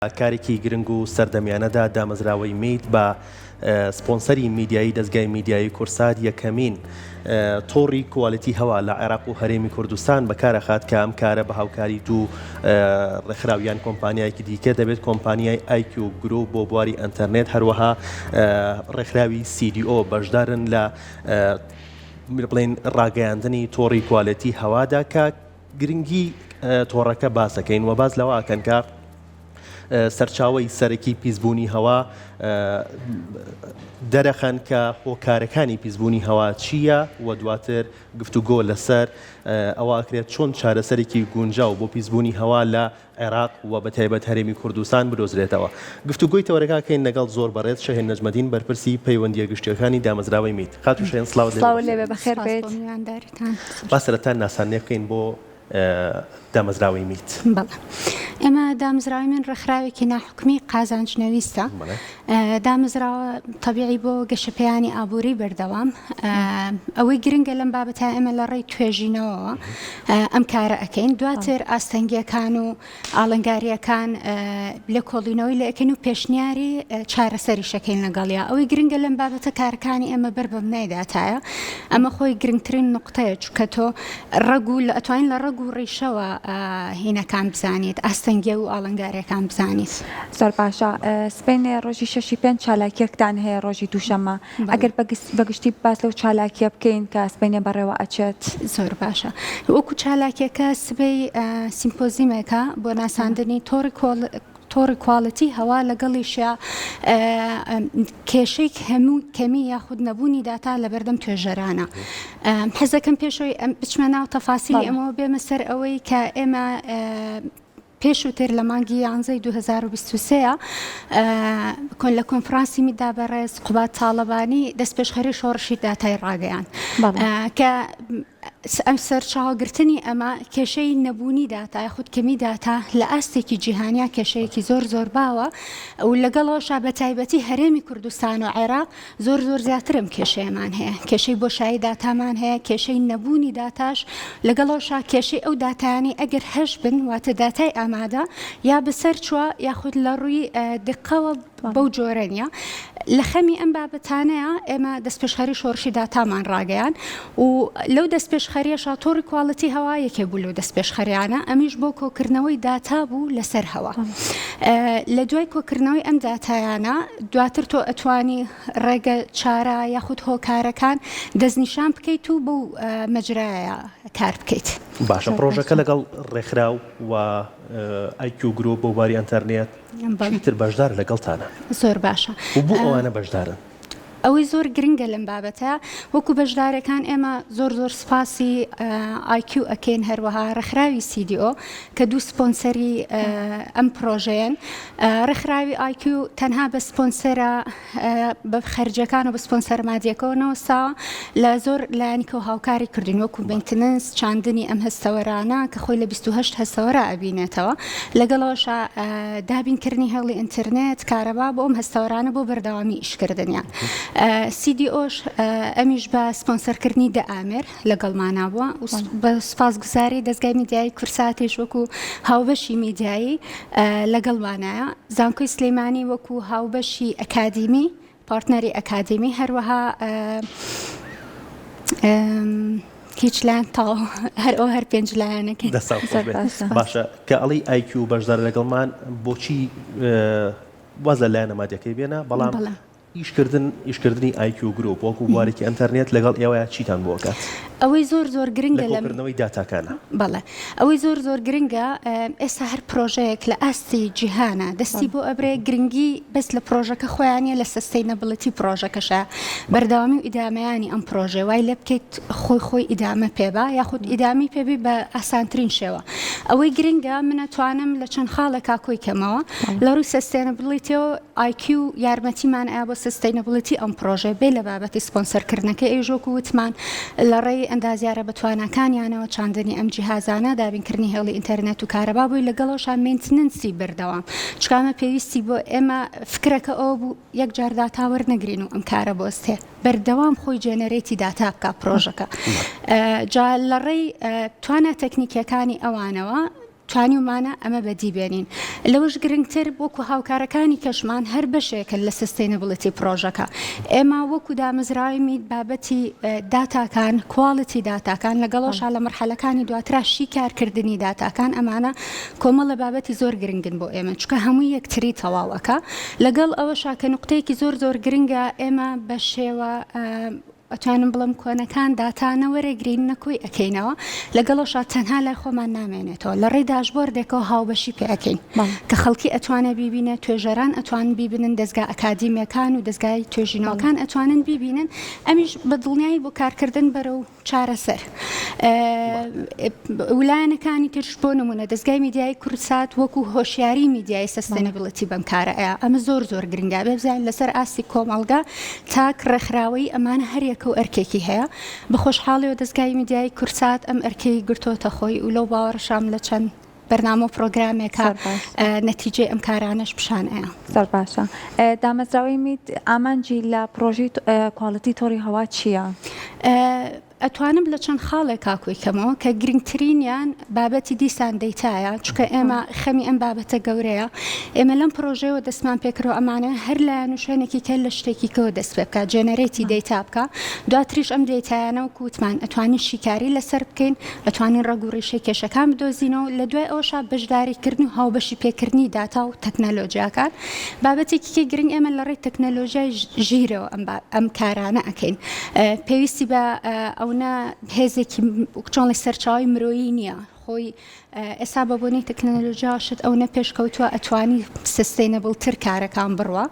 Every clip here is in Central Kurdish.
کارێکی گرنگ و سەردەمیانەدا دامەزراوەی میت بە سپۆنسەری میدیایی دەستگای میدیایی کورسات یەکەمین تۆڕی کوالیتی هەوا لە عێراق و هەرێمی کوردستان بەکارەخات کە ئەم کارە بە هاوکاری دوو ڕێکخراویان کۆمپانیایەکی دیکە دەبێت کۆمپانیای IQ گروپ بۆ بواری ئەنتەرنێت هەروەها ڕێکخراوی CDO بەشدارن لە بڵێن ڕاگەیاندنی تۆڕی کوالیتی هەوادا کە گرنگی تۆڕەکە باسەکەین و باز لەوەکەن کە سەرچاوەی سەرەکی پیسبوونی هەوا دەرەخەن کە هۆکارەکانی پیسبوونی هەوا چییە و دواتر گفتوگۆ لەسەر ئەوەکرێت چۆن چارەسەرێکی گونجاو بۆ پیسبوونی هەوا لە عێراق و بەتایبەت هەرێمی کوردستان بدۆزرێتەوە. گفتوگۆی تەوەرەکەکەین لەگەڵ زۆر بەڕێز شەهێن نەجمەدین بەرپرسی پەیوەندیە گشتیەکانی دامەزراوەی میت. خاتو شەهێن سڵاو لێبێ بەخێر بێت. با سەرەتا ناسانێ بکەین بۆ دامەزراوەی میت. بەڵێ ئێمە دامەزراوی من ڕێکخراوێکی ناحکومی قازانجنەویستە. دامەزراوە تەبیعی بۆ گەشەپەیانی ئابووری بەردەوام. ئەوەی گرنگە لەم بابەتە ئێمە لە ڕێی توێژینەوە ئەم کارە ئەەکەین. دواتر ئاستەنگیەکان و ئاڵنگاریەکان لە کۆڵینەوەی لە ئەەکەین و پێشنیاری چارەسەری شەکەین لەگەڵیا. ئەوەی گرنگە لەم بابەتە کارەکانی ئێمە بەر بەم نایداتایە. ئەمە خۆی گرنگترین نقطەیە چونکە تۆ ئەتوانین لە ڕەگ و ڕیشەوە هینەکان بزانیت، ئاستەنگیە و ئاڵنگاریەکان بزانیت. زۆر باشە. سبەینێ ڕۆژی 6-5 چالاکیەکتان هەیە ڕۆژی دووشەممە. ئەگەر بەگشتی باس لەو چالاکیە بکەین کە سبەینێ بەڕێوە ئەچێت. زۆر باشە. وەکو چالاکیەکە سبەی سیمپۆزیمێکە بۆ ناساندنی تۆڕی کواڵەتی هەوا لەگەڵیشە کێشەی کەمی یاخود نەبوونی داتا لە بەردەم توێژەرانە. حەزەکەم پێشەوەی بچمە ناو تەفاسیلی ئەمەوە بێمە سەر ئەوەی کە ئێمە پێشووتر لە مانگی 2023 لە کۆنفرانسی میدا بەڕێز قوبات تاڵەبانی دەست پێشخەری شۆڕشی داتای ڕاگەیان کە ئەم سەرچاوەگرتنی ئەمە کێشەی نەبوونی داتا یاخود کەمی داتا لە ئاستێکی جیهانیا کێشەیەکی زۆر باوە و لەگەڵەوەشا بە تایبەتی هەرێمی کوردستان و عێراق زۆر زیاترم کێشەیەمان هەیە. کێشەی بۆشایی داتامان هەیە، کێشەی نەبوونی داتاش، لەگەڵەوەشا کێشەی ئەو داتایانی ئەگەر هەش بن واتە داتای ئامادە یا بەسەر چووە یاخود لە ڕووی دقەوە بەو جۆرەنیە. لە خەمی ئەم بابەتانەیە ئێمە دەستپێشخەری شۆڕشی داتامان ڕاگەیان و لەو دەستپێشخەریەشە تۆڕی کواڵەتی هەوا یەکێ بوو لەو دەستپێشخەریانە ئەمیش بۆ کۆکردنەوەی داتا بوو لەسەر هەوا. لە دوای کۆکردنەوەی ئەم داتایانە دواتر تۆ ئەتوانی ڕێگە چارە یاخود هۆکارەکان دەستنیشان بکەیت و بەو مەجرایە کار بکەیت. باشە. پرۆژەکە لەگەڵ ڕێکخراو و IQ گروپ بۆ بواری ئەنتەرنێت چیتر بەشدار لەگەڵتانە؟ زۆر باشە. بۆ ئەوانە بەشدارن؟ ئەوەی زۆر گرنگە لەم بابەتە وەکو بەشدارەکان ئێمە زۆر سپاسی IQ ئەکەین هەروەها ڕێکخراوی CDO کە دوو سپۆنسەری ئەم پرۆژەیەن. ڕێکخراوی IQ تەنها بە سپۆنسەرە بە خەرجەکان و بە سپۆنسەر مادیەکەونەوە ساوە لە زۆر لایەنیکەوە هاوکاری کردین وەکو مینتننس چاندنی ئەم هەستەوەرانە کە خۆی لە 28 هەستەوەرە ئەبینێتەوە. لەگەڵەوەشە دابینکردنی هەڵی ئینترنێت کارەبا بۆ ئەم هەستەوەرانە بۆ بەردەوامی ئیشکردنیان. CDOش ئەمیش بە سپۆنسەرکردنی دەئامر لەگەڵمانە بووە بە سپاسگوزاری دەستگای میدیایی کورساتیش وەکو هاوبەشی میدیایی لەگەڵمانایە. زانکۆی سلەیمانی وەکو هاوبەشی ئەکادیمی پارتنەری ئەکادیمی هەروەها هیچ لایەن تاڵ هەر 5 لایەنەکەی. باشە کە ئەڵی IQ بەشدار لەگەڵمان بۆچی واز لە لایەنە مادیەکەی بێنە بەڵام ئیشکردنی IQ گروپ وەکو بوارێکی ئەنتەرنێت لەگەڵ ئێوەیە چیتان بۆ کات؟ ئەوەی زۆر گرنگە لەکۆکردنەوەی داتاکانە. بەڵێ ئەوەی زۆر گرنگە ئێستا هەر پرۆژەیەک لە ئاستی جیهانە دەستی بۆ ئەبرێ گرنگی بەس لە پرۆژەکە خۆیانە لە سستەینەبڵەتی پرۆژەکەشە بەردەوامی و ئیدامەیانی ئەم پرۆژێ وای لێ بکەیت خۆی ئیدامە پێبا یاخود ئیدامی پێبی بە ئاسانترین شێوە. ئەوەی گرنگە منەتوانم لە چەند خاڵێکا کۆی کەمەوە لە ڕووی سستەینەبڵیتیەوە IQ یارمەتیمان ئایا بۆ سستەینەبڵیتی ئەم پرۆژێ بێ لە بابەتی سپۆنسەرکردنەکە ئێژۆک وتمان لە ڕێی ئەندازیارە بەتوانەکانیانەوە چاندنی ئەم جیهازانە دابینکردنی هێڵی ئینتەرنێت و کارەبا بووی لەگەڵەوەشان مینتننسی بەردەوام چکامە پێویستی بۆ ئێمە فکرەکە ئەوە بوو یەک جار داتا وەرنەگرین و ئەم کارە بۆستێ بەردەوام خۆی جێنەرێتی داتا بکە پرۆژەکە. جا لە ڕێی توانە تەکنیکیەکانی ئەوانەوە توانیمانە ئەمە بەدی بێنین لەوەش گرنگتر وەکو هاوکارەکانی کەشمان هەر بەشێکن لە سستینەبڵیتی پرۆژەکە ئێمە وەکو دامەزراوی بابەتی داتاکان کواڵیتی داتاکان لەگەڵەوەشا لە مەرحەلەکانی دواتراشی کارکردنی داتاکان ئەمانە کۆمەڵە بابەتی زۆر گرنگن بۆ ئێمە چکە هەموو یەکتری تەواوەکە لەگەڵ ئەوەشا کە نقطەیەکی زۆر گرنگە ئێمە بە شێوە ئەتوانم بڵم کۆنەکان داتانە وەرەگرین نەکۆی ئەەکەینەوە لەگەڵەوەشا تەنها لای خۆمان نامێنێتەوە لە ڕێی داشبۆردێکەوە هاوبەشی پێەکەین کە خەڵکی ئەتوانە بیبینێت توێژەران ئەتوانن بیبنن دەستگا ئەکادیمیەکان و دەستگای توێژینەوەکان ئەتوانن بیبینن ئەمیش بە دڵنیایی بۆ کارکردن بەرە و چارەسەر ویلایەنەکانی ترش بۆ نمونە دەستگای میدیای کورسات وەکو هۆشیاری میدیای سستێنەبڵیتی بەم کارەیە ئەمە زۆر گرنگە بێبزانین لەسەر ئاسی کۆمەڵگا تاک ڕێکخراوەی ئەمانە هەریەکە و ئەرکێکی هەیە بە خۆشحاڵیەوە دەستگای میدیای کورسات ئەم ئەرکەی گرتۆتە خۆی و لەو باوەڕشام لە چەند بەرنامە و پرۆگرامێکە نەتیجەی ئەم کارانش پیشانەیە زۆر باشە دامەزراوەی میت ئامانجی لە پرۆژی کواڵیتی تۆڕی هەوا چییە؟ ئەتوانم لە چەند خاڵێک کاکویکەمەوە کە گرنگترینیان بابەتی دیسان دەیتایە چکە ئێمە خەمی ئەم بابەتە گەورەیە ئێمە لەم پرۆژەوە دەستمان پێکرەوە ئەمانە هەر لایەن و شوێنێکی کە لە شتێکیکەوە دەست پێ بکە جێنەرێتی دەیتا بکە دواتریش ئەم دەیتایانە و کووتمان ئەتوانین شیکاری لەسەر بکەین ئەتوانین ڕەگوڕیشەی کێشەکان بدۆزینەوە لە دوای ئەوشا بەشداریکردن و هاوبەشی پێکردنی داتا و تەکنەلۆژیاکان بابەتێکی گرنگ ئێمە لە ڕێی تەکنەلۆژیای ژیرەوە ئەم کارانە ئەکەین پێویستی بە ئەوە هێزێکی چۆنڵی سەرچاوی مرۆیی نییە خۆی ئێستا بەبوونی تەکنەلۆژیاشت ئەو نەپێشکەوتووە ئەتوانی سستینەبڵتر کارەکان بڕوە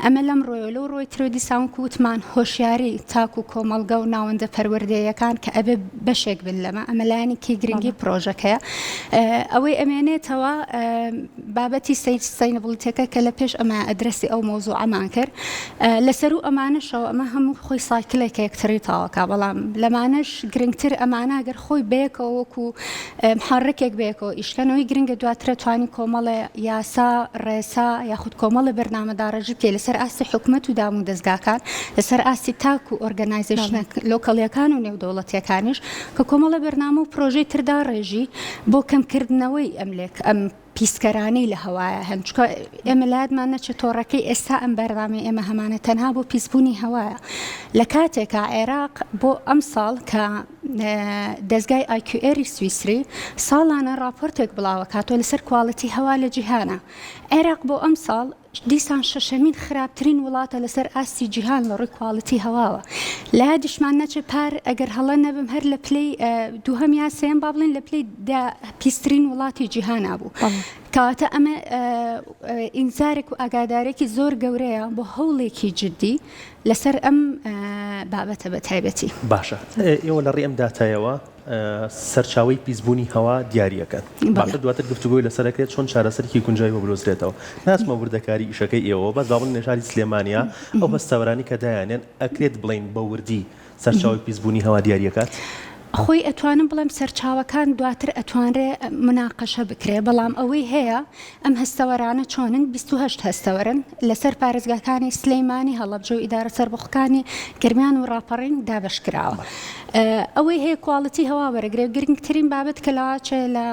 ئەمە لەم ڕۆیە لەو ڕۆی ترۆدی ساونکو وتمان هۆشیاری تاک و کۆمەڵگە و ناوەندە پەروەردەیەکان کە ئەبێ بەشێک بن لەمە ئەمە لایەنی کی گرنگی پرۆژەکەیە ئەوەی ئەمێنێتەوە بابەتی سستینەبڵیتەکە کە لە پێش ئەمە ئەدرسی ئەو مۆزوع ئەمان کرد لەسەر و ئەمانەشەوە ئەمە هەموو خۆی سایکلێکە یەکتری تاوەکە بەڵام لەمانەش گرنگتر ئەمانە ئەگەر خۆی بەیەکەوە وەکو محرکێک بێکەوە ئیشکەنەوەی گرنگە دواترە توانی کۆمەڵە یاسا ڕێسا یاخود کۆمەڵە بەرنامەداڕژی بکە لەسەر ئاستی حکومەت و دام و دەستگاکان لەسەر ئاستی تاک و ئۆرگەنایزیشنە لۆکەڵیەکان و نێودەوڵەتیەکانیش کە کۆمەڵە بەرنامە و پرۆژەی تردا ڕێژی بۆ کەمکردنەوەی ئەم پیسکەرانەی لە هەوایە هەنچکە ئێمە لادمان نەچێت تۆڕەکەی ئێستا ئەم بەردامی ئێمە هەمانە تەنها بۆ پیسبوونی هەوایە لە کاتێکە عێراق بۆ ئەم ساڵ کە دەستگای IQR سویسری ساڵانە راپۆرتێک بڵاوە کاتۆ لەسەر کواڵیتی هەوا لە جیهانە عێراق بۆ ئەم ساڵ دیسان شەشەمین خراپترین وڵاتە لەسەر ئاستی جیهان لە ڕووی کواڵیتی هەواوە لا دیشمان نەچێت پار ئەگەر هەڵە نەبم هەر لە پلەی دووهەم یا سێم با بڵێن لە پلەی پیسترین وڵاتی جیهانە بوو کەواتە ئەمە ئینزارێک و ئاگادارێکی زۆر گەورەیە بۆ هەوڵێکی جددی لەسەر ئەم بابەتە بە تایبەتی باشە ئێوە لە ڕێ ئەم داتایەوە سەرچاوی پیسبوونی هەوا دیاریەکەن باشە دواتر گفتوگۆی لەسەرەکرێت چۆن چارەسەرکی گونجاوی بۆ بلۆزرێتەوە ناسمە وردەکاری ئیشەکەی ئێوە بەس باڵن نێژاری سلێمانیا ئەو هەستاوەرانی کە دایانێن ئەکرێت بڵین بە وردی سەرچاوی پیسبوونی هەوا دیاریەکات خۆی ئەتوانم بڵێم سەرچاوەکان دواتر ئەتوانرێ مناقەشە بکرێ بەڵام ئەوەی هەیە ئەم هەستەوەرانە چۆنن 28 هەستەوەرن لەسەر پارێزگاکانی سلەیمانی هەڵەبجە و ئیدارە سەربەخۆکانی گرمیان و ڕاپەڕین دابەشکراوە ئەوەی هەیە کواڵیتی هەوا وەرەگرێ گرنگترین بابەت کە لەواچێ لە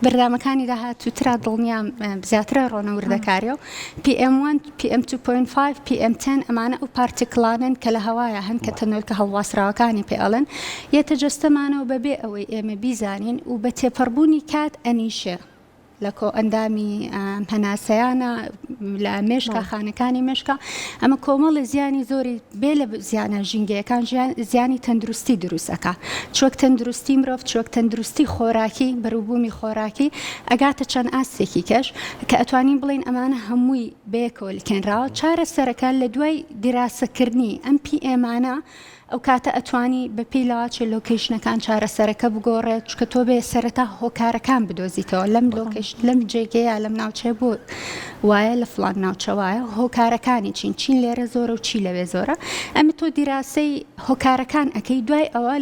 بەردامەکانی داهاتووترا دڵنیام زیاترە ڕۆنەوردەکاریەوە PM1 PM2.5 PM10 ئەمانە ئەو پارتیکڵانن کە لە هەوایە هەن کە تەنۆلکە هەڵواسراوەکانی پێڵن یەتەجەستەمانەوە بەبێ ئەوەی ئێمە بیزانین و بە تێپەڕبوونی کات ئەنیشە لە کۆ ئەندامی هەناسەیانە لە مێشکە خانەکانی مێشکە ئەمە کۆمەڵی زیانی زۆری بێ لە زیانە ژینگەیەکان زیانی تەندروستی دروستەکە چۆک تەندروستی مرۆڤ چۆک تەندروستی خۆراکی بەروبوومی خۆراکی ئەگاتە چەند ئاستێکی کەش کە ئەتوانین بڵین ئەمانە هەمووی بەیەکەوە لکێنراوە چارە سەرەکە لە دوای دیراسەکردنی ئەم PMانە ئەو کاتە ئەتوانی بە پێی لاواچێ لۆکیشنەکان چارەسەرەکە بگۆڕێت چکە تۆ بێ سەرەتا هۆکارەکان بدۆزیتەوە لەم لۆکیشن لەم جێگەیە لەم ناوچێ بۆ وایە لە فڵان ناوچەوایە هۆکارەکانی چین لێرە زۆرە و چی لەوێ زۆرە ئەمە تۆ دیراسی هۆکارەکان ئەەکەی دوای ئەوە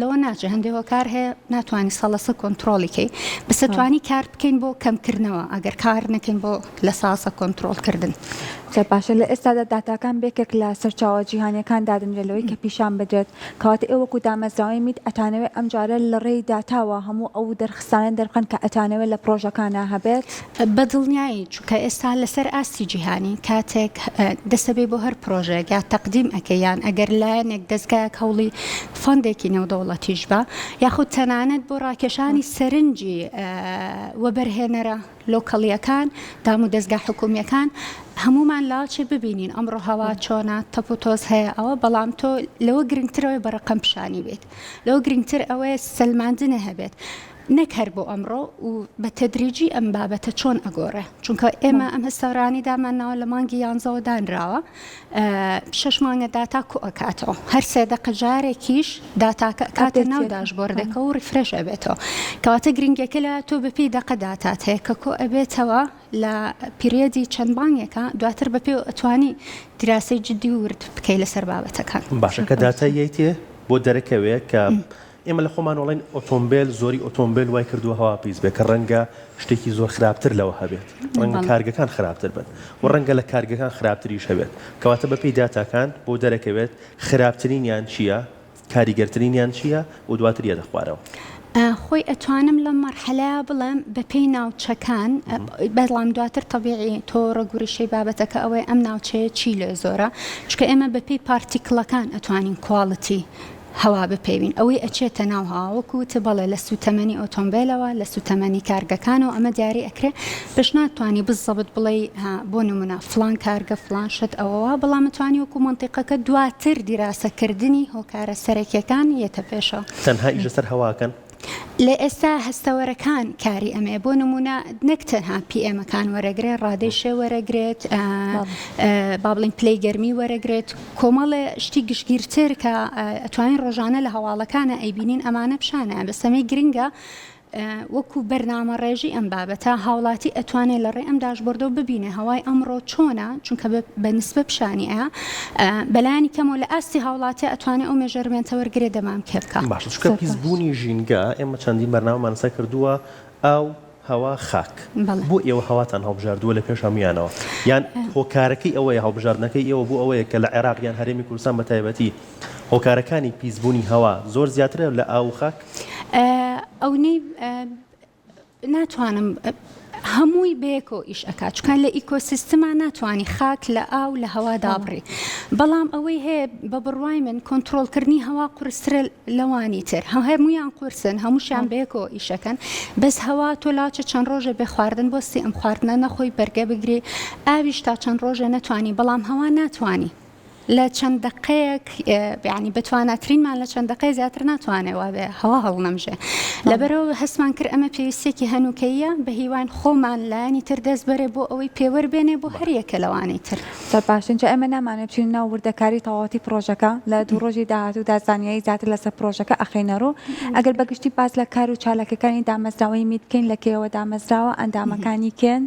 لەوە ناچێ هەندێک هۆکار هەیە ناتوانانی سەڵەسە کۆنتترۆلیکەی بەسەتوانی کار بکەین بۆ کەمکردنەوە ئەگەر کار نەکەین بۆ لە ساسە کۆنتترۆلکردن باشە لە ئێستادا داتاکان بێکێک لە سەرچاوە جیهانیەکان دادنرێتەوەی کە پیشان بدرێت کەواتە ئێوەکو دامەزراوەی میت ئەتانەوێت ئەم جارە لە ڕێی داتاوە هەموو ئەو دەرخستانە دەربخەن کە ئەتانەوێت لە پرۆژەکانە هەبێت بەدڵنیایی چونکە ئێستا لەسەر ئاستی جیهانی کاتێک دەسەبێ بۆ هەر پرۆژێک یا تەقدیم ئەەکەیان ئەگەر لایەنێک دەستگایەک هەوڵی فۆندێکی نێودەوڵەتیش بە یاخود تەنانەت بۆ ڕاکێشانی سەرنجی وەبەرهێنەرە لۆکەڵیەکان دام و دەستگا حکومیەکان هەمومان لاچێ ببینین ئەمڕۆ هەوا چۆنە تەپ و تۆز هەیە ئەوە بەڵام تۆ لەوە گرنگترەوەی بەڕقم پیشانی بێت لەوە گرنگتر ئەوەیە سەلماندنە هەبێت نەک هەر بۆ ئەمڕۆ و بە تەدریجی ئەم بابەتە چۆن ئەگۆڕێ چونکە ئێمە ئەم هەستاورانی دامانەوە لە مانگی 11 دانراوە 6 مانگە داتا کو ئەکاتەوە هەر 3 دقیقە جارێکیش داتاکە کاتە ناو داشبۆردەکە و ریفرێش ئەبێتەوە کەواتە گرنگەکە لە تۆ بەپێی دقە داتات هەیە کە کۆ ئەبێتەوە لە پیرێدی چەند بانگێکە دواتر بەپێ ئەتوانی دراسی جدی ورد بکەی لەسەر بابەتەکان باشە کە داتای یەیتێ بۆ دەرەکەوێت کە ئێمە لە خۆمان وڵین ئۆتۆمبیل زۆری ئۆتۆمبیل وای کردووە هەوا پیس بێ کە ڕەنگە شتێکی زۆر خراپتر لەوە هەبێت ڕەنگە کارگەکان خراپتر بن و ڕەنگە لە کارگەکان خراپتریش هەبێت کەواتە بەپێی داتاکان بۆ دەرەکەوێت خراپترینیان چییە کاریگەرترینیان چییە و دواتر یە دەخوارەوە خۆی ئەتوانم لە مەرحەلەیە بڵێم بەپێی ناوچەکان بەڵام دواتر تەبیعی تۆ ڕەگوریشەی بابەتەکە ئەوەی ئەم ناوچەیە چی لێ زۆرە چکە ئێمە بەپێی پارتیکڵەکان ئەتوانین کواڵیتی هەوا بپێوین ئەوەی ئەچێتە ناو هاوەکوتە بەڵێ لە سوتەمەنی ئۆتۆمبیلەوە لە سوتەمەنی کارگەکانەوە ئەمە دیاری ئەکرێ پێش ناتوانانی بزەبت بڵێ بۆ نمونە فلان کارگە فلان شت ئەوەوە بەڵام توانی وەکو منتیقەکە دواتر دیراسەکردنی هۆکارە سەرەکیەکان یەتە پێشەوە تەنها ئیژە سەر هەواکەن لە ئێستا هەستەوەرەکان کاری ئەمێ بۆ نمونە نەک تەنها PMەکان وەرەگرێت ڕادێشێ وەرەگرێت با بڵین پلەی گەرمی وەرەگرێت کۆمەڵێ شتی گشتگیرتر کە ئەتوانین ڕۆژانە لە هەواڵەکانە ئەیبینین ئەمانە پیشانە بەسەمەی گرنگە وەکو بەرنامە ڕێژی ئەم بابەتە هاوڵاتی ئەتوانێت لە ڕێ ئەم داشبۆردە و ببینێ هەوای ئەمڕۆ چۆنە چونکە بە نسبە پیشانی ئەیە بەلایانی کەمەوە لە ئاستی هاوڵاتی ئەتوانێت ئەو مێژەرمێنتە وەرگێ دەمام کێ بکە باش چکە پیسبوونی ژینگە ئێمە چەندین بەرنامەمانسە کردووە ئەو هەوا خاک بۆ ئێوە هەواتان هەڵبژاردووە لە پێش هەمویانەوە یان هۆکارەکەی ئەوەیە هەڵبژاردنەکەی ئێوە بۆ ئەوەیە کە لە عێراق یان هەرێمی کوردستان بە تایبەتی هۆکارەکانی پیسبوونی هەوا زۆر زیاترە لە ئاو خاک ئەوەی ناتوانم هەمووی بەیەکۆ ئیش ئەکات چکان لە ئیکۆسیستما ناتوانانی خاک لە ئاو لە هەوا دابڕی بەڵام ئەوەی هەیە بە بڕوای من کۆنتترۆلکردنی هەوا قورسرە لەوانی تر هەمویان قورسن هەمووشیان بەیەکۆ ئیشەکەن بەس هەوا تۆ لاچە چەند ڕۆژە بێ خواردن بۆستی ئەم خواردنە نەخۆی بەرگە بگری ئاویش تا چەند ڕۆژە نەتوانی بەڵام هەوا ناتوانی لە چەند دقەیەک یعنی بتواناترینمان لە چەند دقەی زیاتر ناتوانێت وابێ هەوا هەڵ نەمژێ لەبەرەوە هەستمان کرد ئەمە پێویستێکی هەنووکەیە بە هیوان خۆمان لایانی تر دەست بەرێ بۆ ئەوەی پێوەربێنێ بۆ هەریەکە لەوانەی تر باشنجە ئەمە نامانێت بچین ناو وردەکاری تەواوەتی پرۆژەکە لە دوو ڕۆژی داهاتوو دازانیایی زیاتر لەسەر پرۆژەکە ئەخێنەرۆ ئەگەر بەگشتی باز لە کار و چالاکەکانی دامەزراوەی میت بکەین لە کێوە دامەزراوە ئەندامەکانی کێن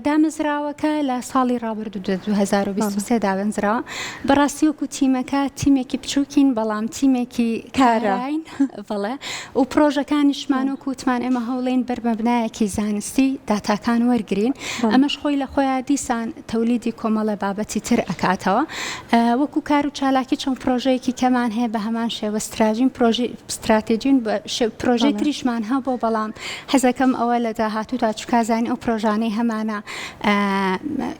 دامەزراوەکە لە ساڵی ڕابردوو 2023 دابەنزراوە بەڕاستی وەکو تیمەکە تیمێکی بچووکین بەڵام تیمێکی کاراین بڵێ و پرۆژەکانیشمان و کووتمان ئێمە هەوڵین بەرمەبنایەکی زانستی داتاکان وەرگین ئەمەش خۆی لە خۆیان دیسان تەولیدی کۆمەڵە بابەتی تر ئەکاتەوە وەکو کار و چالاکی چەند پرۆژەیەکی کەمان هەیە بە هەمان شێوە استراتێجین پرۆژەی تریشمان هەبوو بەڵام حەزەکەم ئەوە لە داهاتوودا چکازانی ئەو پرۆژانەی هەمانە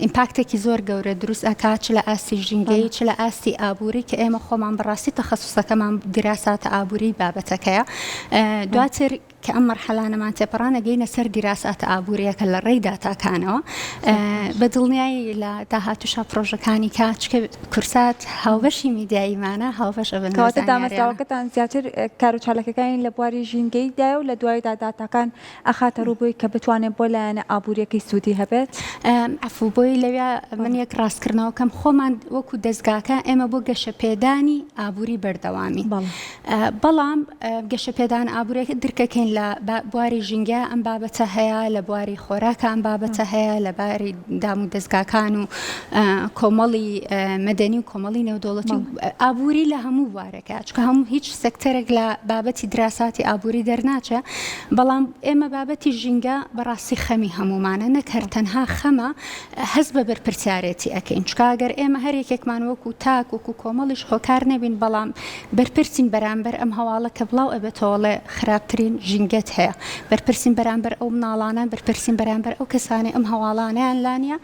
ئیمپاکتێکی زۆر گەورە دروست ئەکات چ لە ئاستی ژینگەی چ لە ئاستی ئابووری کە ئێمە خۆمان بەڕاستی تەخەسوسەکەمان دیراساتە ئابووری بابەتەکەیە دواتر کە ئەم مەرحەلانەمان تێپەڕانە گەینە سەر دیراساتە ئابووریەکە لە ڕێی داتاکانەوە بە دڵنیایی لە داهاتووشە پرۆژەکانی کە چکە کورسات هاوبەشی میدیاییمانە هاوبەش ئەبن کەواتە دامەزراوەکەتان زیاتر کار و چالاکەکانی لە بواری ژینگەیدایە و لە دوایدا داتاکان ئەخاتە ڕووبووی کە بتوانێت بۆ لایەنە ئابووریەکەی سوودی هەبێت ئەفوو بۆی لەوێ من یەک ڕاستکردنەوەکەم خۆمان وەکو دەستگاکە ئێمە بۆ گەشەپێدانی ئابووری بەردەوامی بەڵام گەشەپێدان ئابووریەکە درکەکەین بڵین لە بواری ژینگە ئەم بابەتە هەیە، لە بواری خۆراکە ئەم بابەتە هەیە، لە باری دام و دەستگاکان و کۆمەڵی مەدەنی و کۆمەڵی نێودەوڵەتی و ئابووری لە هەموو بوارەکە، چکە هەموو هیچ سەکتەرێک لە بابەتی دراساتی ئابووری دەرناچێ. بەڵام ئێمە بابەتی ژینگە بەڕاستی خەمی هەمومانە، نەک هەر تەنها خەمە، هەز بە بەرپرسیارەتی ئەکەین، چکە ئەگەر ئێمە هەر یەکێکمان وەکو تاک وەکو کۆمەڵیش هۆکار نەبین بەڵام بەرپرسین بەرامبەر ئەم هەواڵە کە بڵاو ئەبێتەوەڵێ خراپترین ژینگەت هەیە، بەرپرسین بەرامبەر ئەو مناڵانە، بەرپرسین بەرامبەر ئەو کەسانی ئەم هەواڵانیان لانیە،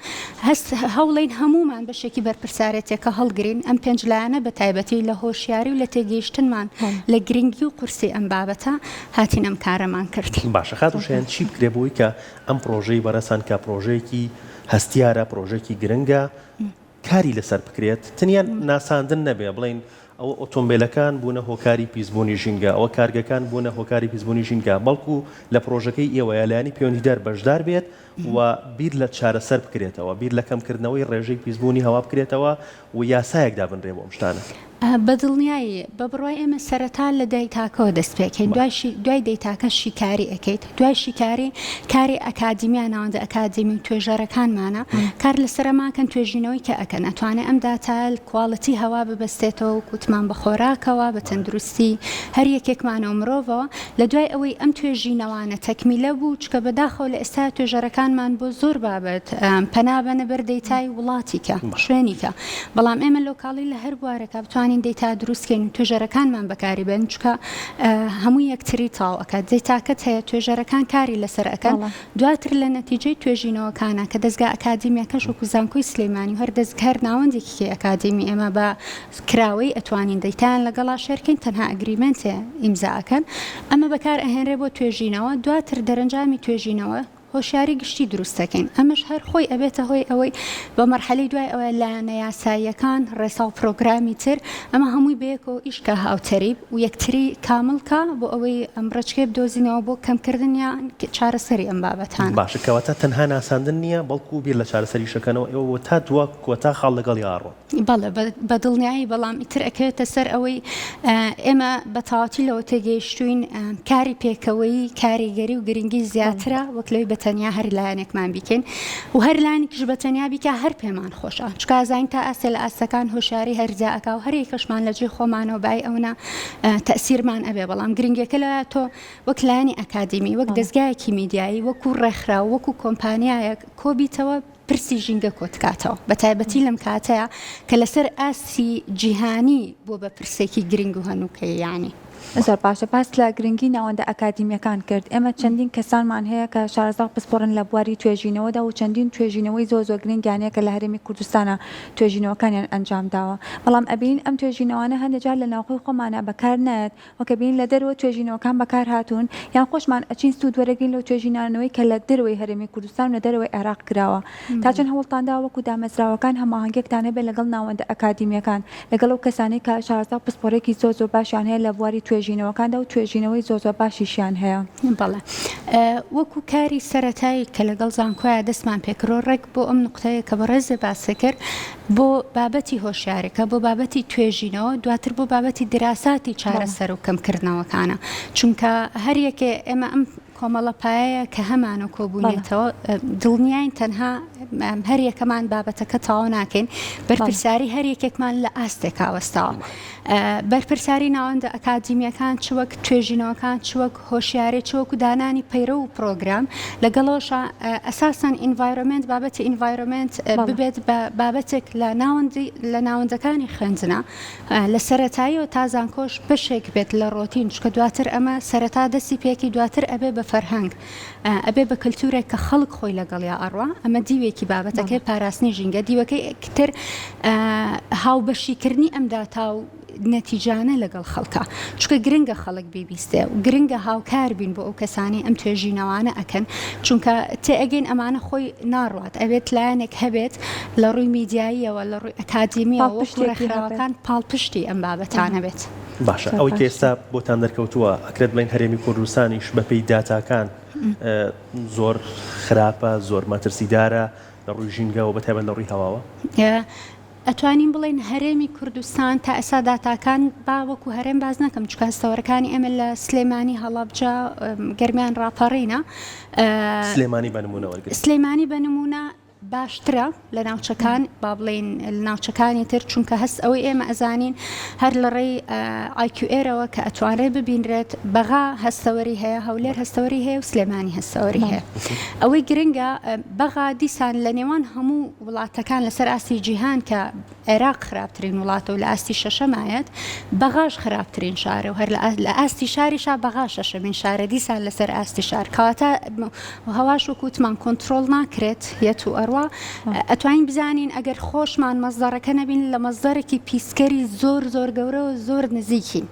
هەست هەوڵین هەمومان بەشێکی بەرپرسارەتێکە هەڵگرین ئەم پێنج لایەنە بە تایبەتی لە هۆشیاری و لە تێگەیشتنمان لە گرنگی و قورسی ئەم بابەتە هاتین ئەم کارەمان کرد. باشە خاتوشیان چی بکرێ بۆی کە ئەم پرۆژەی بەرەسان کە پرۆژەیەکی هەستیارە، پرۆژێکی گرنگە، کاری لەسەر بکرێت، تەنیان ناساندن نەبێ بڵین ئەو ئۆتۆمبیلەکان بوونە هۆکاری پیسبوونی ژینگە، ئەوە کارگەکان بوونە هۆکاری پیسبوونی ژینگە، بەڵکو لە پرۆژەکەی ئێوە لایانی پەیوەندیدار بەشدار بێت و بیر لە چارەسەر بکرێتەوە، بیر لە کەمکردنەوەی ڕێژەی پیسبوونی هەوا بکرێتەوە و یاسایەک دابنرێ بۆ ئەم شتانە. بەدڵنیایی بە بڕای ئێمە سەرەتا لە دایتاکەوە دەست پێکەین، دوای دایتاکە شیکاری ئەەکەیت، دوای شیکاری کاری ئەکادیمیان ناوەندە ئەکادیمی توێژەرەکانمانە کار لەسەرماکەن توێژینەوەی کە ئەکەن، ئەتوانێت ئەم داتال کواڵەتی هەوا ببەستێتەوە و کوتمان بە خۆراکەوە بە تەندروستی هەر یەکێکمانەوە مرۆڤەوە. لە دوای ئەوەی ئەم توێژینەوانە تەکمیلە بوو، چکە بەداخەوە لە ئێستا توێژەرەکانمان بۆ زۆر بابەت پەنابەنە بەر دەیتای وڵاتیکە شوێنیکە، بەڵام ئێمە لۆکاڵی لە هەر بوارەکە بتوانین دەیتا دروستکەین و توێژەرەکانمان بەکاری بێن، چکە هەموو یەکتری تاو ئەکات، دەیتاکەت هەیە توێژەرەکان کاری لەسەر ئەەکەن، دواتر لە نەتیجەی توێژینەوەکانە کە دەستگا ئەکادیمیەکەش وەکو زانکۆی سلێمانی و هەر دەستگار ناوەندێکی ئەکادیمی ئێمە بە کراوەی ئەتوانین دەیتان لەگەڵا شێرکەین، تەنها ئەگریمنتێ ئیمزاکەن، ئەمە بەکار ئەهێنرێ بۆ توێژینەوە، دواتر دەرەنجامی توێژینەوە هۆشیاری گشتی دروستەکەین. ئەمەش هەر خۆی ئەبێتە هۆی ئەوەی بە مەرحەلەی دوای ئەوە لایەنە یاساییەکان ڕێسا و پرۆگرامی تر ئەمە هەمووی بەیەکەوە ئیشکە هاوتەریب و یەکتری کاملکە بۆ ئەوەی ئەم ڕچکێ بدۆزینەوە بۆ کەمکردنیان چارەسەری ئەم بابەتانە. باشە کەواتە تەنها ناساندن نییە بەڵکو بیر لە چارەسەری شەکەنەوە ئێوە تا دووە کۆتا خاڵ لەگەڵ یاڕۆ. بەڵێ بەدڵنیایی، بەڵام ئیتر ئەکەوێتە سەر ئەوەی ئێمە بە تاواتی لەوە تێگەیشتوین کاری پێکەوەی کاریگەری و گرنگی زیاترە وەک لەوەی بەتەنیا هەر لایەنێکمان بیکەین و هەر لایەنێکیش بەتەنیا بیکە هەر پێمان خۆشە، چکە ئازاین تا ئاسێ لە ئاستەکان هۆشیاری هەرجاکە و هەر یەکەشمان لە جێ خۆمانەوە بای ئەوە تەسیرمان ئەبێ، بەڵام گرنگەکە لە تۆ وەک لایەنی ئەکادیمی، وەک دەستگایەکی میدیایی، وەکو ڕێکخرا، وەکو کۆمپانیایەک کۆبیتەوە پرسی ژینگە کۆتکاتەوە، بە تایبەتی لەم کاتەیە کە لەسەر ئاسی جیهانی بۆ بە پرسێکی گرنگ و هەنووکەیە. یعنی زۆر باشە، پاس لە گرنگی ناوەندە ئەکادیمیەکان کرد. ئێمە چەندین کەسانمان هەیە کە شارەزا پسپۆڕن لە بواری توێژینەوەدا و چەندین توێژینەوەی زۆر گرنگیانەیە کە لە هەرێمی کوردستانە توێژینەوەکانیان ئەنجام داوە، بەڵام ئەبین ئەم توێژینەوانە هەندێکجار لە ناوخۆی خۆمانە بەکار نێت وەکە بین لە دەرەوە توێژینەوەکان بەکار هاتوون، یان خۆشمان ئەچین سوود وەرەگرین لەو توێژینانەوەی کە لە دەرەوەی هەرێمی کوردستان و دەرەوەی عێراق کراوە. تا چەند هەوڵتاندا وەکو دامەزراوەکان هەماهەنگێکتان هەبێت لەگەڵ ناوەندە ئەکادیمیەکان، لەگەڵ ئەو کەسانی کە شارەزا پسپۆڕێکی زۆر باشیان هەیە لە بواری توێژینەوەکاندا و توێژینەوەی زۆر باشیشیان هەیە. بەڵێ وەکو کاری سەرەتایی کە لەگەڵ زانکۆیە دەستمان پێکرۆ ڕێک بۆ ئەم نقطەیە کە بەڕێزە باسە کرد بۆ بابەتی هۆشیارەکە، بۆ بابەتی توێژینەوە، دواتر بۆ بابەتی دراساتی چارەسەر و کەمکردنەوەکانە، چونکە هەر یەکێ ئێمە ئەم کۆمەڵە پایەیە کە هەمانە کۆبوونێتەوە، دڵنیاین تەنها هەر یەکەمان بابەتەکە تاوا ناکەین، بەرپرساری هەر یەکێکمان لە ئاستێک ئاوەستاوە، بەرپرساری ناوەندە ئەکادیمیەکان چوەک توێژینەوەکان چوەک هۆشیارێ چوەک و دانانی پەیرە و پرۆگرام لەگەڵەوەشە ئەساساً ئینڤایرۆمنت بابەتی ئینڤایرۆمنت ببێت بابەتێک لە ناوەندەکانی خوێندنە لە سەرەتاییەوە تا زانکۆش بەشێک بێت لە ڕۆتین، چکە دواتر ئەمە سەرەتا دەستی پێکی دواتر ئەبێ بە فەرهەنگ، ئەبێ بە کللتورێک کە خەڵک خۆی لەگەڵیا ئەڕوا، ئەمە دیوێکی بابەتەکەی پاراستنی ژینگە، دیوەکەی تر هاوبەشیکردنی ئەم داتا و نەتیجانە لەگەڵ خەڵکە، چکە گرنگە خەڵک بیبیستێ و گرنگە هاوکار بین بۆ ئەو کەسانی ئەم توێژینەوانە ئەکەن، چونکە تێئەگەین ئەمانە خۆی ناڕوات، ئەبێت لایەنێک هەبێت لە ڕووی میدیاییەوە لە ڕووی ئەکادیمیەوە وەکو ڕێکخراوەکان پاڵپشتی ئەم بابەتانە بێت. باشە ئەوەی کە ئێستا بۆتان دەرکەوتووە ئەکرێت بڵین هەرێمی کوردستانیش بەپێی داتاکان زۆر خراپە، زۆر مەترسیدارە لە ڕووی ژینگە و بەتایبەت لە ڕووی هەواوە. ئەتوانین بڵێن هەرێمی کوردستان تا ئێستا داتاکان باوەکو هەرێم باز نەکەم چکە هەستەوەرەکانی ئێمە لە سلێمانی هەڵەبجە گەرمیان ڕاپەڕینە. سلێمانی بەنمونە وەرگرت. سلێمانی بەنمونە باشترە لە ناوچەکان با بڵێن لە ناوچەکانی تر چونکە هەست ئەوەی ئێمە ئەزانین هەر لە ڕێی IQ'ەوە کە ئەتوانێت ببینرێت بەغا هەستەوەری هەیە، هەولێر هەستەوەری هەیە و سلێمانی هەستەوەری هەیە. ئەوەی گرنگە بەغا دیسان لە نێوان هەموو وڵاتەکان لەسەر ئاستی جیهان کە عێراق خراپترین وڵاتە و لە ئاستی شەشەمایەت بەغاش خراپترین شارە و هەر لە ئاستی شاریشا بەغا شەشەمین شارە دیسان لەسەر ئاستی شار کەواتە هەواش وەکوتمان کۆنتترۆل ناکرێت یەت و ئەڕوا ئەتوانین بزانین ئەگەر خۆشمان مەزدەڕەکە نەبین لە مەزدەرێکی پیسکەری زۆر زۆر گەورە و زۆر نزیکین.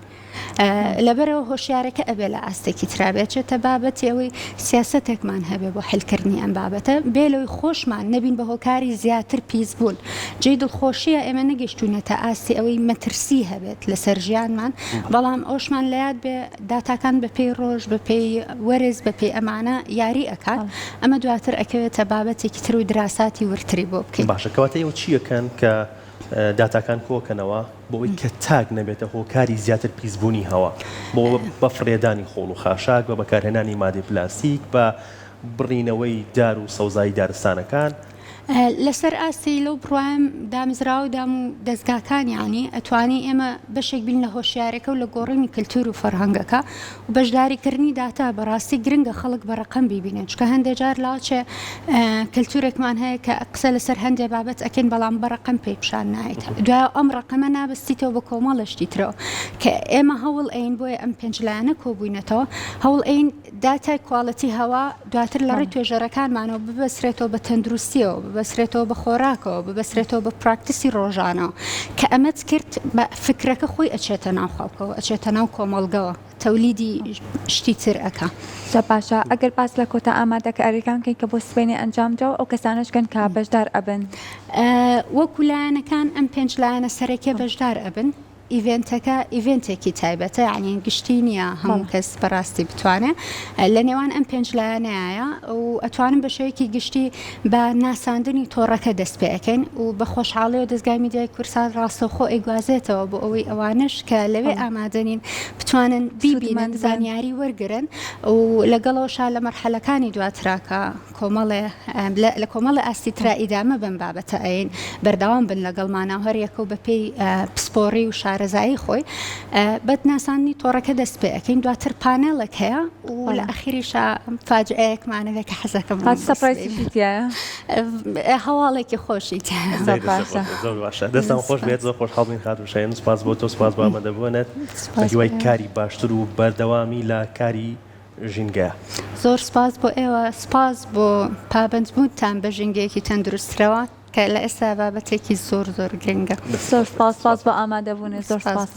لەبەرەوە هۆشیارەکە ئەبێ لە ئاستێکی ترابێت چێتە بابەتی ئەوەی سیاسەتێکمان هەبێ بۆ حلکردنی ئەم بابەتە بێ لەوەی خۆشمان نەبین بە هۆکاری زیاتر پیس بوون. جێ دڵخۆشیە ئێمە نەگەشتوونەتە ئاستی ئەوەی مەترسی هەبێت لەسەر ژیانمان، بەڵام ئەوشمان لە یاد بێ داتاکان بە پێی ڕۆژ بە پێی وەرز بە پێی ئەمانە یاری ئەکات ئەمە دواتر ئەکەوێتە بابەتێکی تر و دراساتی ورتری بۆ بکەین. باشە کەواتە ئێوە چیەکەن کە داتاکان کۆکەنەوە بۆ ئەوەی کە تاک نەبێتە هۆکاری زیاتر پیسبوونی هەوا بۆ بە فڕێدانی خۆڵ و خاشاک بە بەکارهێنانی مادەی پلاسیک بە بڕینەوەی دار و سەوزایی دارستانەکان لەسەر ئاستی لەو بڕوایم دامزرا و دام و دەستگاکانیانی ئەتوانی ئێمە بەشێک بین لە هۆشیارەکە و لە گۆڕینی کللتور و فەرهەنگەکە و بەشداریکردنی داتا بەڕاستی گرنگە خەڵک بە ڕقم بیبینێت چکە هەندێک جار لاچێ کللتورێکمان هەیە کە قسە لەسەر هەندێک بابەت ئەکەین بەڵام بە ڕقم پێی پیشان نایێت دوای ئەم ڕقەمە نابستیتەوە بە کۆمەڵشتی ترەوە کە ئێمە هەوڵ ئەین بۆیە ئەم پێنجلایانە کۆبووینەتەوە هەوڵ ئەین داتای کواڵەتی هەوا دواتر لە ڕێی توێژەرەکانمانەوە ببەسرێتەوە بە تەندروستیەوە ببەسرێتەوە بە خۆراکەوە ببەسرێتەوە بە پراکتیسی ڕۆژانەوە کە ئەمەت کرد بە فکرەکە خۆی ئەچێتە ناو خەڵکەوە ئەچێتە ناو کۆمەڵگەوە تەولیدی شتی تر ئەکا. باشە ئەگەر باس لە کۆتا ئامادەکاریەکان بکەین کە بۆ سبەینی ئەنجامدرەوە ئەو کەسانشکن کە بەشدار ئەبن وەکو لایەنەکان ئەم پێنج لایەنە سەرەکیە بەشدار ئەبن. ئیڤنتەکە ئیڤنتێکی تایبەتە یعنی گشتی نییە هەموو کەس بەڕاستی بتوانێت لە نێوان ئەم پێنج لایەنەیە و ئەتوانم بە شێوەیەکی گشتی بە ناساندنی تۆڕەکە دەست پێەکەین و بە خۆشحاڵی و دەستگای میدیای کورسان ڕاستەوخۆ ئەیگوازێتەوە بۆ ئەوەی ئەوانش کە لەوێ ئامادەنین بتوانن بیبینن زانیاری وەرگرن و لەگەڵەوەشا لە مەرحەلەکانی دواتراکە کۆمەڵێ لە کۆمەڵی ئاستی ترا ئیدامە بم بابەتە ئەین بەردەوام بن لەگەڵمانە هەریەکە و بە پێی پسپۆڕی و شارەزایی خۆی بەد ناسانی تۆڕەکە دەست پێ ئەەکەین دواتر پانێڵێک هەیە و لە ئەخیریشا فاجعەیەکمانەوە کە حەزەکەم هەواڵێکی خۆشی باشە دەستان خۆش بێت زۆر خۆشحاڵین خاتوشین سپاس بۆ تۆ سپاس بۆ ئامادەبوونێت هیوای کاری باشتر و بەردەوامی لە کاری ژینگە. زۆر سپاس بۆ ئێوە سپاس بۆ پابندبوونتان بە ژینگەیەکی تەندروسترەوە کە لە ئێستا بابەتێکی زۆر زۆر گرنگە. زۆر سپاس بۆ ئامادەبوونێت زۆر سپاس.